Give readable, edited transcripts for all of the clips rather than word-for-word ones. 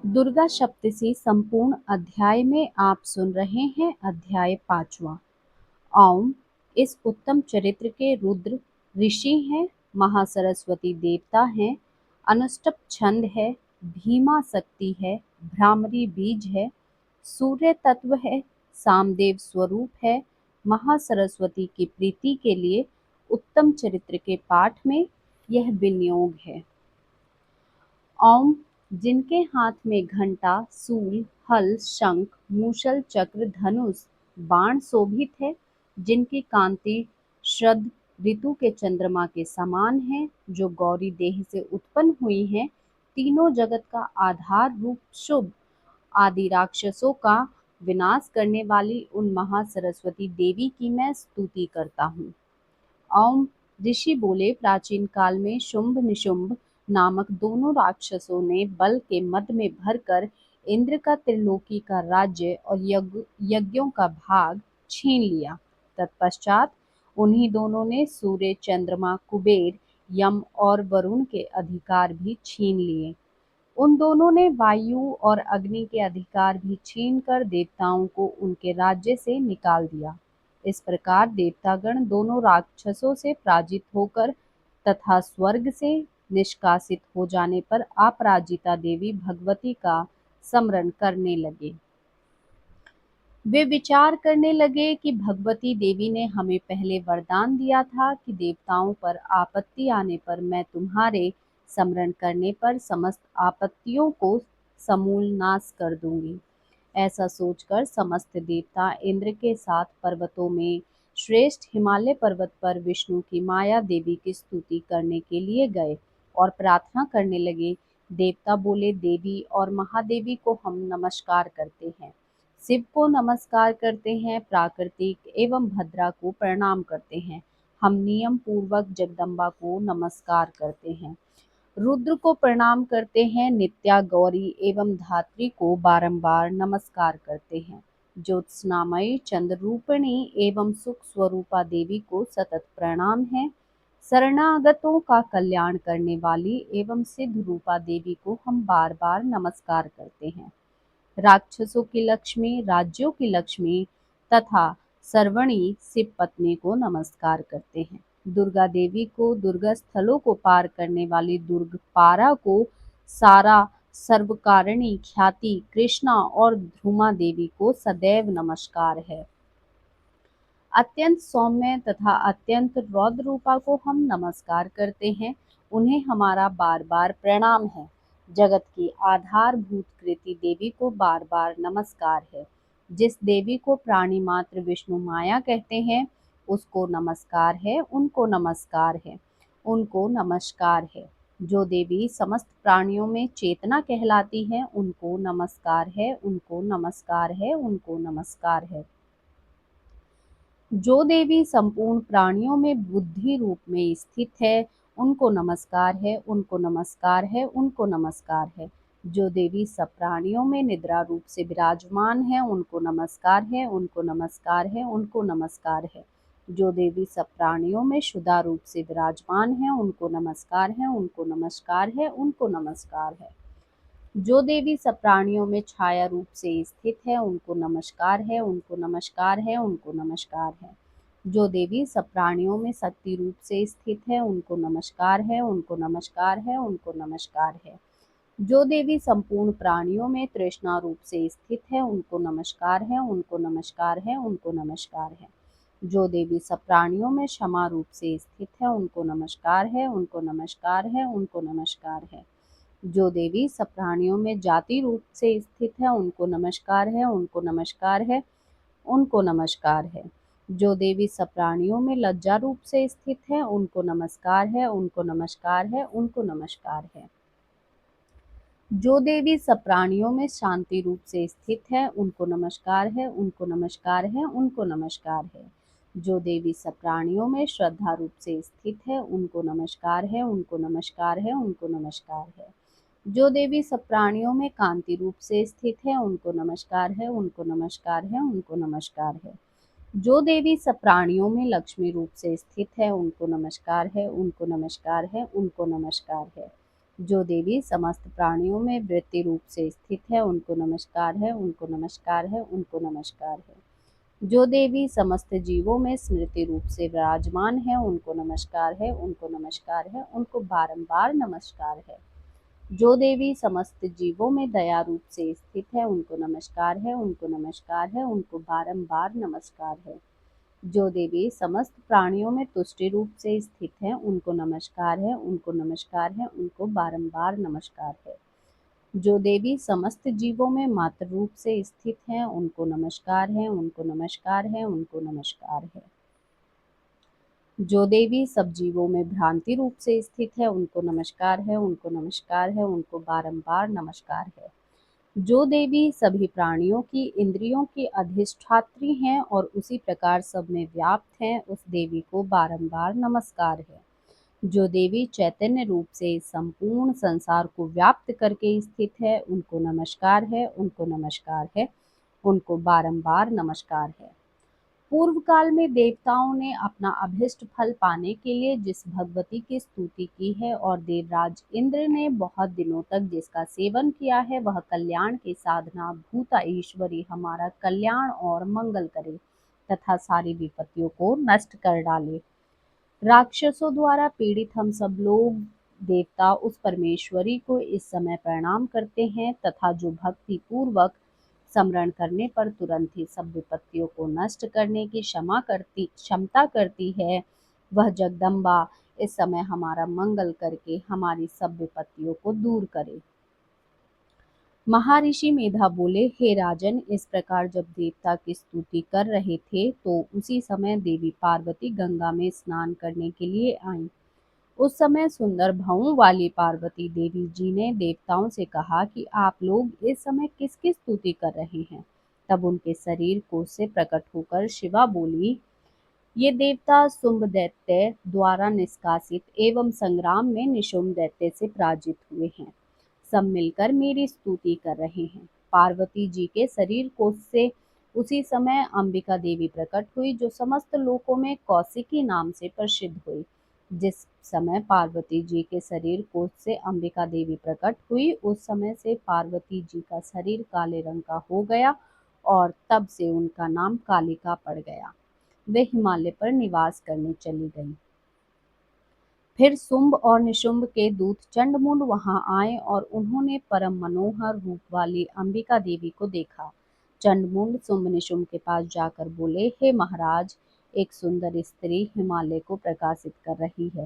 दुर्गा सप्तशी संपूर्ण अध्याय में आप सुन रहे हैं अध्याय 5वां। ओम। इस उत्तम चरित्र के रुद्र ऋषि हैं, महासरस्वती देवता हैं, अनुष्टुप छंद है, भीमा शक्ति है, भ्रामरी बीज है, सूर्य तत्व है, सामदेव स्वरूप है। महासरस्वती की प्रीति के लिए उत्तम चरित्र के पाठ में यह विनियोग है। ओम। जिनके हाथ में घंटा, सूल, हल, शंख, मूषल, चक्र, धनुष, बाण शोभित है, जिनकी कांति शरद ऋतु के चंद्रमा के समान है, जो गौरी देह से उत्पन्न हुई हैं, तीनों जगत का आधार रूप शुभ आदि राक्षसों का विनाश करने वाली उन महासरस्वती देवी की मैं स्तुति करता हूँ। ओम। ऋषि बोले, प्राचीन काल में शुंभ निशुंभ नामक दोनों राक्षसों ने बल के मद में भरकर इंद्र का त्रिलोकी का राज्य और यज्ञों का भाग छीन लिया। तत्पश्चात उन्हीं दोनों ने सूर्य, चंद्रमा, कुबेर, यम और वरुण के अधिकार भी छीन लिए। उन दोनों ने वायु और अग्नि के अधिकार भी छीनकर देवताओं को उनके राज्य से निकाल दिया। इस प्रकार देवतागण दोनों राक्षसों से पराजित होकर तथा स्वर्ग से निष्कासित हो जाने पर अपराजिता देवी भगवती का स्मरण करने लगे। वे विचार करने लगे कि भगवती देवी ने हमें पहले वरदान दिया था कि देवताओं पर आपत्ति आने पर मैं तुम्हारे स्मरण करने पर समस्त आपत्तियों को समूल नाश कर दूंगी। ऐसा सोचकर समस्त देवता इंद्र के साथ पर्वतों में श्रेष्ठ हिमालय पर्वत पर विष्णु की माया देवी की स्तुति करने के लिए गए और प्रार्थना करने लगे। देवता बोले, देवी और महादेवी को हम नमस्कार करते हैं, शिव को नमस्कार करते हैं, प्राकृतिक एवं भद्रा को प्रणाम करते हैं। हम नियम पूर्वक जगदम्बा को नमस्कार करते हैं, रुद्र को प्रणाम करते हैं, नित्या, गौरी एवं धात्री को बारंबार नमस्कार करते हैं। ज्योत्स्नामयी, चंद्ररूपिणी एवं सुख स्वरूपा देवी को सतत प्रणाम है। शरणागतों का कल्याण करने वाली एवं सिद्ध रूपा देवी को हम बार बार नमस्कार करते हैं। राक्षसों की लक्ष्मी, राज्यों की लक्ष्मी तथा सर्वणी शिव पत्नी को नमस्कार करते हैं। दुर्गा देवी को, दुर्गा स्थलों को पार करने वाली दुर्गपारा को, सारा सर्वकारिणी ख्याति कृष्णा और ध्रुमा देवी को सदैव नमस्कार है। अत्यंत सौम्य तथा अत्यंत रौद्र रूपा को हम नमस्कार करते हैं, उन्हें हमारा बार बार प्रणाम है। जगत की आधारभूत कृति देवी को बार बार नमस्कार है। जिस देवी को प्राणी मात्र विष्णु माया कहते हैं, उसको नमस्कार है, उनको नमस्कार है, उनको नमस्कार है। जो देवी समस्त प्राणियों में चेतना कहलाती है, उनको नमस्कार है, उनको नमस्कार है, उनको नमस्कार है। जो देवी संपूर्ण प्राणियों में बुद्धि रूप में स्थित है, उनको नमस्कार है, उनको नमस्कार है, उनको नमस्कार है। जो देवी सब प्राणियों में निद्रा रूप से विराजमान है, उनको नमस्कार है, उनको नमस्कार है, उनको नमस्कार है। जो देवी सब प्राणियों में शुदा रूप से विराजमान है, उनको नमस्कार है, उनको नमस्कार है, उनको नमस्कार है। जो देवी सब प्राणियों में छाया रूप से स्थित है, उनको नमस्कार है, उनको नमस्कार है, उनको नमस्कार है। जो देवी सब प्राणियों में शक्ति रूप से स्थित है, उनको नमस्कार है, उनको नमस्कार है, उनको नमस्कार है। जो देवी संपूर्ण प्राणियों में तृष्णा रूप से स्थित है, उनको नमस्कार है, उनको नमस्कार है, उनको नमस्कार है। जो देवी सब प्राणियों में क्षमा रूप से स्थित है, उनको नमस्कार है, उनको नमस्कार है, उनको नमस्कार है। जो देवी सब प्राणियों में जाति रूप से स्थित है, उनको नमस्कार है, उनको नमस्कार है, उनको नमस्कार है। जो देवी सब प्राणियों में लज्जा रूप से स्थित है, उनको नमस्कार है, उनको नमस्कार है, उनको नमस्कार है। जो देवी सब प्राणियों में शांति रूप से स्थित है, उनको नमस्कार है, उनको नमस्कार है, उनको नमस्कार है। जो देवी सब प्राणियों में श्रद्धा रूप से स्थित है, उनको नमस्कार है, उनको नमस्कार है, उनको नमस्कार है। जो देवी सब प्राणियों में कांति रूप से स्थित है, उनको नमस्कार है, उनको नमस्कार है, उनको नमस्कार है। जो देवी सब प्राणियों में लक्ष्मी रूप से स्थित है, उनको नमस्कार है, उनको नमस्कार है, उनको नमस्कार है। जो देवी समस्त प्राणियों में वृत्ति रूप से स्थित है, उनको नमस्कार है, उनको नमस्कार है, उनको नमस्कार है। जो देवी समस्त जीवों में स्मृति रूप से विराजमान है, उनको नमस्कार है, उनको नमस्कार है, उनको बारंबार नमस्कार है। जो देवी समस्त जीवों में दया रूप से स्थित है, उनको नमस्कार है, उनको नमस्कार है, उनको बारंबार नमस्कार है। जो देवी समस्त प्राणियों में तुष्टि रूप से स्थित है, उनको नमस्कार है, उनको नमस्कार है, उनको बारंबार नमस्कार है। जो देवी समस्त जीवों में मातृ रूप से स्थित है, उनको नमस्कार है, उनको नमस्कार है, उनको नमस्कार है। जो देवी सब जीवों में भ्रांति रूप से स्थित है, उनको नमस्कार है, उनको नमस्कार है, उनको बारंबार नमस्कार है। जो देवी सभी प्राणियों की इंद्रियों की अधिष्ठात्री हैं और उसी प्रकार सब में व्याप्त हैं, उस देवी को बारंबार नमस्कार है। जो देवी चैतन्य रूप से संपूर्ण संसार को व्याप्त करके स्थित है, उनको नमस्कार है, उनको नमस्कार है, उनको बारंबार नमस्कार है। पूर्व काल में देवताओं ने अपना अभिष्ट फल पाने के लिए जिस भगवती की स्तुति की है और देवराज इंद्र ने बहुत दिनों तक जिसका सेवन किया है, वह कल्याण की साधना भूता ईश्वरी हमारा कल्याण और मंगल करे तथा सारी विपत्तियों को नष्ट कर डाले। राक्षसों द्वारा पीड़ित हम सब लोग देवता उस परमेश्वरी को इस समय प्रणाम करते हैं तथा जो भक्ति पूर्वक स्मरण करने पर तुरंत ही सब विपत्तियों को नष्ट करने की क्षमता करती है, वह जगदम्बा इस समय हमारा मंगल करके हमारी सब विपत्तियों को दूर करे। महर्षि मेधा बोले, हे राजन, इस प्रकार जब देवता की स्तुति कर रहे थे तो उसी समय देवी पार्वती गंगा में स्नान करने के लिए आईं। उस समय सुंदर भवों वाली पार्वती देवी जी ने देवताओं से कहा कि आप लोग इस समय किसकी स्तुति कर रहे हैं। तब उनके शरीर कोष से प्रकट होकर शिवा बोली, ये देवता शुंभ दैत्य द्वारा निष्कासित एवं संग्राम में निशुंभ दैत्य से पराजित हुए हैं। सब मिलकर मेरी स्तुति कर रहे हैं। पार्वती जी के शरीर कोष से उसी समय अंबिका देवी प्रकट हुई, जो समस्त लोकों में कौशिकी नाम से प्रसिद्ध हुई। जिस समय पार्वती जी के शरीर कोष से अंबिका देवी प्रकट हुई, उस समय से पार्वती जी का शरीर काले रंग का हो गया और तब से उनका नाम कालिका पड़ गया। वे हिमालय पर निवास करने चली गईं। फिर शुंभ और निशुंभ के दूत चंडमुंड वहां आए और उन्होंने परम मनोहर रूप वाली अंबिका देवी को देखा। चंडमुंड शुंभ निशुंभ के पास जाकर बोले, हे महाराज, एक सुंदर स्त्री हिमालय को प्रकाशित कर रही है।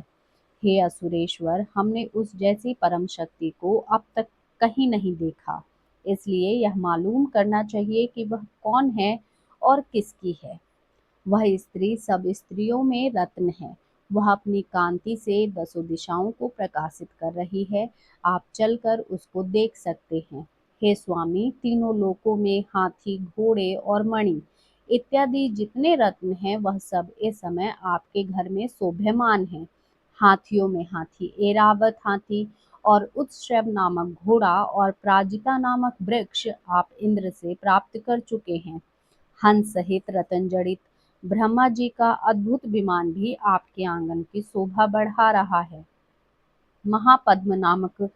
हे असुरेश्वर, हमने उस जैसी परम शक्ति को अब तक कहीं नहीं देखा, इसलिए यह मालूम करना चाहिए कि वह कौन है और किसकी है। वह स्त्री सब स्त्रियों में रत्न है। वह अपनी कांति से दसों दिशाओं को प्रकाशित कर रही है। आप चलकर उसको देख सकते हैं। हे स्वामी, तीनों लोकों में हाथी, घोड़े और मणि इत्यादि जितने रत्न हैं, वह सब इस समय आपके घर में शोभ्यमान हैं। हाथियों में हाथी ऐरावत हाथी और उत्सव नामक घोड़ा और प्राजिता नामक वृक्ष आप इंद्र से प्राप्त कर चुके हैं। हंस सहित रतन जड़ित ब्रह्मा जी का अद्भुत विमान भी आपके आंगन की शोभा बढ़ा रहा है। महापद्म नामक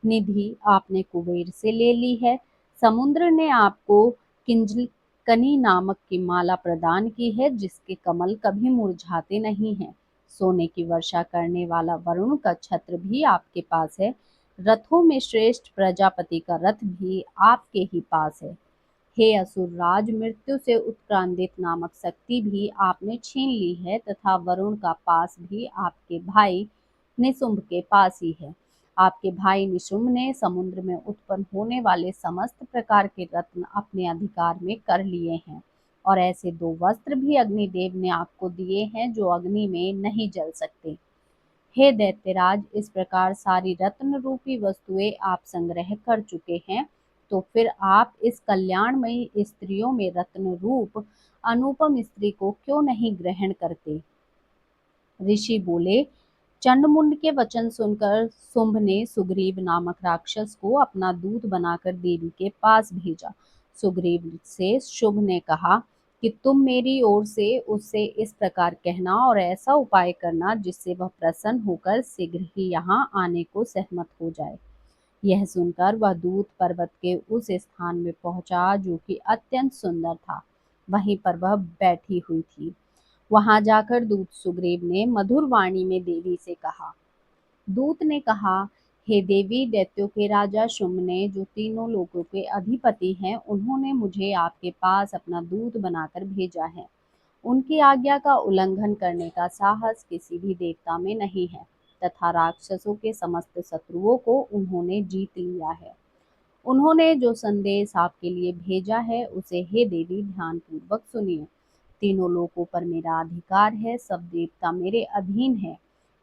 निधि आपने कुबेर से ले ली है। समुद्र ने आपको किंजलकनी नामक की माला प्रदान की है, जिसके कमल कभी मुरझाते नहीं हैं। सोने की वर्षा करने वाला वरुण का छत्र भी आपके पास है। रथों में श्रेष्ठ प्रजापति का रथ भी आपके ही पास है। हे असुर राज, मृत्यु से उत्क्रांदित नामक शक्ति भी आपने छीन ली है तथा वरुण का पास भी आपके भाई निशुंभ के पास ही है। आपके भाई निशुंभ ने समुद्र में उत्पन्न होने वाले समस्त प्रकार के रत्न अपने अधिकार में कर लिए हैं और ऐसे दो वस्त्र भी अग्निदेव ने आपको दिए हैं जो अग्नि में नहीं जल सकते। हे दैत्यराज, इस प्रकार सारी रत्न रूपी वस्तुएं आप संग्रह कर चुके हैं, तो फिर आप इस कल्याणमयी स्त्रियों में रत्न रूप अनुपम स्त्री को क्यों नहीं ग्रहण करते। ऋषि बोले, चंडमुंड के वचन सुनकर शुंभ ने सुग्रीव नामक राक्षस को अपना दूत बनाकर देवी के पास भेजा। सुग्रीव से शुंभ ने कहा, कि तुम मेरी ओर से उससे इस प्रकार कहना और ऐसा उपाय करना जिससे वह प्रसन्न होकर शीघ्र ही यहाँ आने को सहमत हो जाए। यह सुनकर वह दूत पर्वत के उस स्थान में पहुंचा जो कि अत्यंत सुंदर था। वहीं पर वह बैठी हुई थी। वहां जाकर दूत सुग्रीव ने मधुर वाणी में देवी से कहा। दूत ने कहा, हे देवी, दैत्यों के राजा शुम्भ ने, जो तीनों लोगों के अधिपति हैं, उन्होंने मुझे आपके पास अपना दूत बनाकर भेजा है। उनकी आज्ञा का उल्लंघन करने का साहस किसी भी देवता में नहीं है, तथा राक्षसों के समस्त शत्रुओं को उन्होंने जीत लिया है। उन्होंने जो संदेश आपके लिए भेजा है उसे हे देवी ध्यानपूर्वक सुनिए। तीनों लोकों पर मेरा अधिकार है, सब देवता मेरे अधीन है।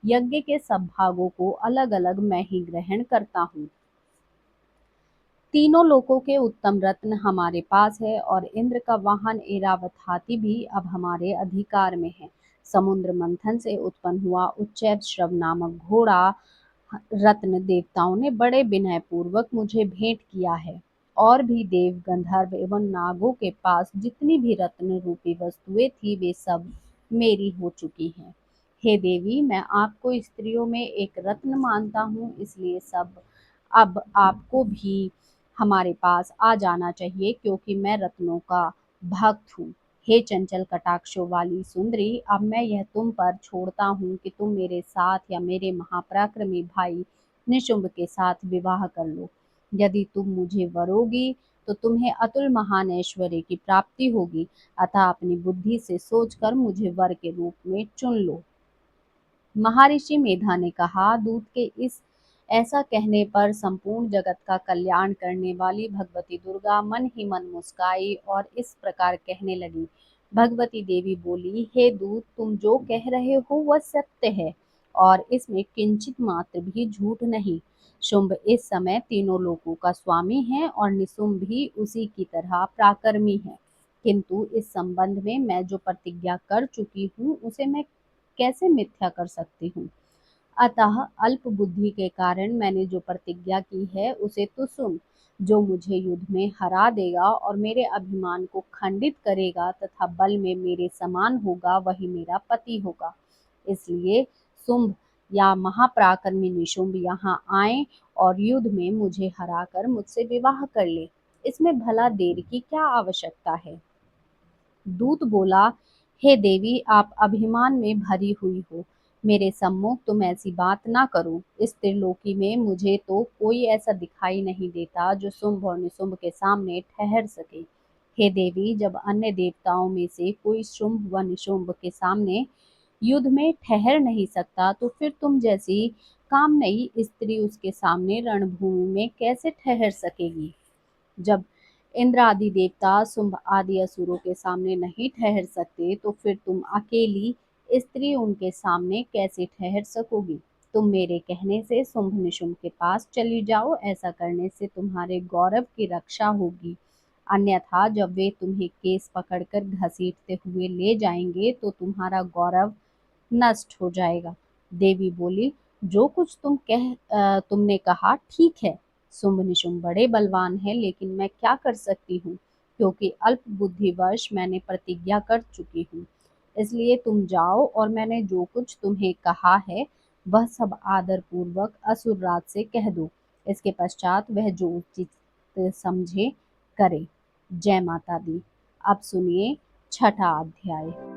यज्ञ के सब भागों को अलग अलग मैं ही ग्रहण करता हूँ। तीनों लोकों के उत्तम रत्न हमारे पास है और इंद्र का वाहन ऐरावत हाथी भी अब हमारे अधिकार में है। समुद्र मंथन से उत्पन्न हुआ उच्चैः श्रव नामक घोड़ा रत्न देवताओं ने बड़े विनय पूर्वक मुझे भेंट किया है। और भी देव, गंधर्व एवं नागों के पास जितनी भी रत्न रूपी वस्तुएं थी वे सब मेरी हो चुकी हैं। हे देवी, मैं आपको स्त्रियों में एक रत्न मानता हूँ, इसलिए सब अब आपको भी हमारे पास आ जाना चाहिए, क्योंकि मैं रत्नों का भक्त हूँ। हे चंचल कटाक्षों वाली सुंदरी, अब मैं यह तुम पर छोड़ता हूँ कि तुम मेरे साथ या मेरे महापराक्रमी भाई निशुंभ के साथ विवाह कर लो। यदि तुम मुझे वरोगी तो तुम्हें अतुल महान ऐश्वर्य की प्राप्ति होगी, अतः अपनी बुद्धि से सोचकर मुझे वर के रूप में चुन लो। महर्षि मेधा ने कहा, दूत के इस ऐसा कहने पर संपूर्ण जगत का कल्याण करने वाली भगवती दुर्गा मन ही मन मुस्काई और इस प्रकार कहने लगी। भगवती देवी बोली, हे दूत, तुम जो कह रहे हो वह सत्य है और इसमें किंचित मात्र भी झूठ नहीं। शुंभ इस समय तीनों लोकों का स्वामी है और निशुंभ भी उसी की तरह पराक्रमी है। किंतु इस संबंध में मैं जो प्रतिज्ञा कर चुकी हूँ उसे मैं कैसे मिथ्या कर सकती हूँ। अतः अल्प बुद्धि के कारण मैंने जो प्रतिज्ञा की है उसे तो सुन। जो मुझे युद्ध में हरा देगा और मेरे अभिमान को खंडित करेगा तथा बल में मेरे समान होगा वही मेरा पति होगा। इसलिए शुंभ या महापराक्रमी निशुंभ यहाँ आए और युद्ध में मुझे हराकर मुझसे विवाह कर ले। इसमें भला देर की क्या आवश्यकता है। दूत बोला, हे देवी, आप अभिमान में भरी हुई हो। मेरे सम्मुख तुम ऐसी बात ना करो। इस त्रिलोकी में मुझे तो कोई ऐसा दिखाई नहीं देता जो शुंभ और निशुंभ के सामने ठहर सके। हे देवी, जब अन्य देवताओं में से कोई शुंभ व निशुंभ के सामने युद्ध में ठहर नहीं सकता तो फिर तुम जैसी कामनई स्त्री उसके सामने रणभूमि में कैसे ठहर सकेगी। जब इंद्र आदि देवता शुंभ आदि असुरों के सामने नहीं ठहर सकते तो फिर तुम अकेली स्त्री उनके सामने कैसे ठहर सकोगी। तुम मेरे कहने से शुंभ निशुंभ के पास चली जाओ, ऐसा करने से तुम्हारे गौरव की रक्षा होगी। अन्यथा जब वे तुम्हें केस पकड़कर घसीटते हुए ले जाएंगे तो तुम्हारा गौरव नष्ट हो जाएगा। देवी बोली, जो कुछ तुमने कहा ठीक है। शुंभ निशुंभ बड़े बलवान हैं, लेकिन मैं क्या कर सकती हूँ, क्योंकि अल्प बुद्धिवश मैंने प्रतिज्ञा कर चुकी हूँ। इसलिए तुम जाओ और मैंने जो कुछ तुम्हें कहा है वह सब आदर पूर्वक असुरराज से कह दो। इसके पश्चात वह जो उचित समझे करे। जय माता दी। अब सुनिए छठा अध्याय।